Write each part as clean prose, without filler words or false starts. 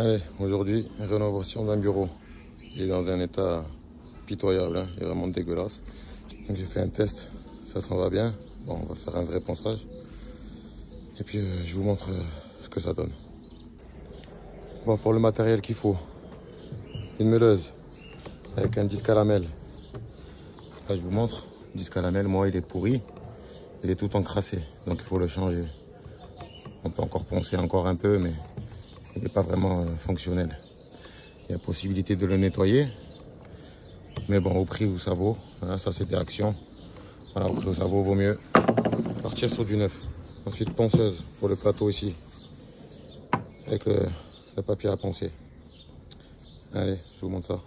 Allez, aujourd'hui, rénovation d'un bureau. Il est dans un état pitoyable, hein. Il est vraiment dégueulasse. Donc j'ai fait un test, ça s'en va bien. Bon, on va faire un vrai ponçage. Et puis je vous montre ce que ça donne. Bon, pour le matériel qu'il faut, une meuleuse avec un disque à lamelles. Là, je vous montre, le disque à lamelles, moi, il est pourri. Il est tout encrassé, donc il faut le changer. On peut encore poncer encore un peu, mais il n'est pas vraiment fonctionnel. Il y a possibilité de le nettoyer. Mais bon, au prix où ça vaut, hein, ça c'était action. Voilà, au prix où ça vaut mieux partir sur du neuf. Ensuite, ponceuse pour le plateau ici, avec le papier à poncer. Allez, je vous montre ça.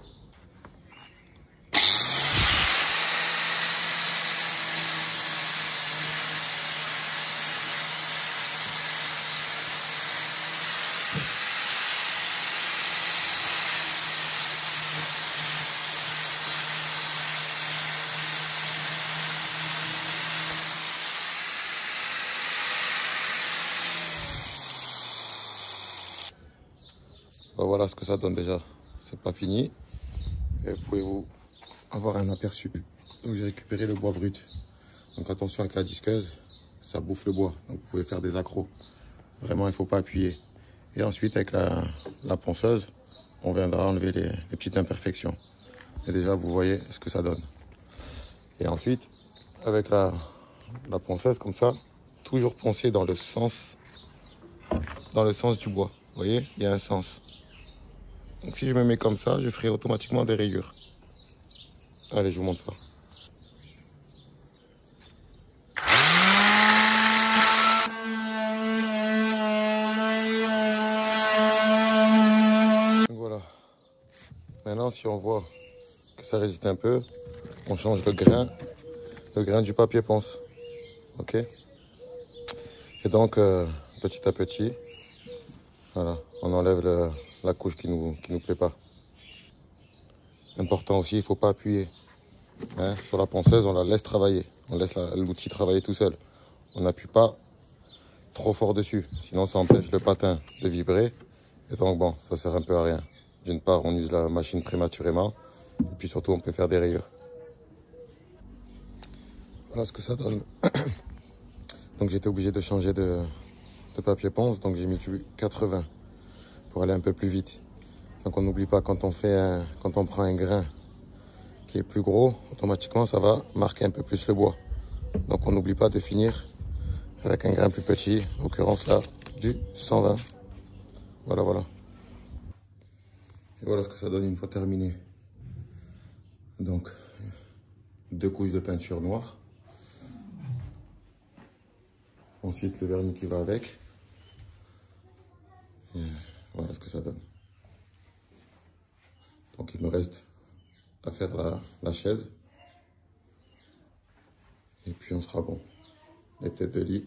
Bon, voilà ce que ça donne déjà. C'est pas fini. Et vous pouvez avoir un aperçu. Donc j'ai récupéré le bois brut. Donc attention avec la disqueuse, ça bouffe le bois. Donc vous pouvez faire des accros. Vraiment, il ne faut pas appuyer. Et ensuite, avec la ponceuse, on viendra enlever les petites imperfections. Et déjà, vous voyez ce que ça donne. Et ensuite, avec la ponceuse, comme ça, toujours poncer dans le sens du bois. Vous voyez, il y a un sens. Donc si je me mets comme ça, je ferai automatiquement des rayures. Allez, je vous montre ça. Donc voilà. Maintenant, si on voit que ça résiste un peu, on change le grain du papier ponce. Ok? Et donc, petit à petit, voilà, on enlève la couche qui nous plaît pas. Important aussi, il ne faut pas appuyer. Hein, sur la ponceuse, on la laisse travailler. On laisse l'outil travailler tout seul. On n'appuie pas trop fort dessus. Sinon, ça empêche le patin de vibrer. Et donc, bon, ça sert un peu à rien. D'une part, on use la machine prématurément. Et puis surtout, on peut faire des rayures. Voilà ce que ça donne. Donc, j'étais obligé de changer de papier ponce. Donc, j'ai mis du 80 pour aller un peu plus vite. Donc, on n'oublie pas quand on prend un grain qui est plus gros, automatiquement, ça va marquer un peu plus le bois. Donc, on n'oublie pas de finir avec un grain plus petit, en l'occurrence là, du 120. Voilà, voilà. Et voilà ce que ça donne une fois terminé. Donc, 2 couches de peinture noire. Ensuite, le vernis qui va avec. Et voilà ce que ça donne. Donc, il me reste à faire la chaise. Et puis, on sera bon. Les têtes de lit.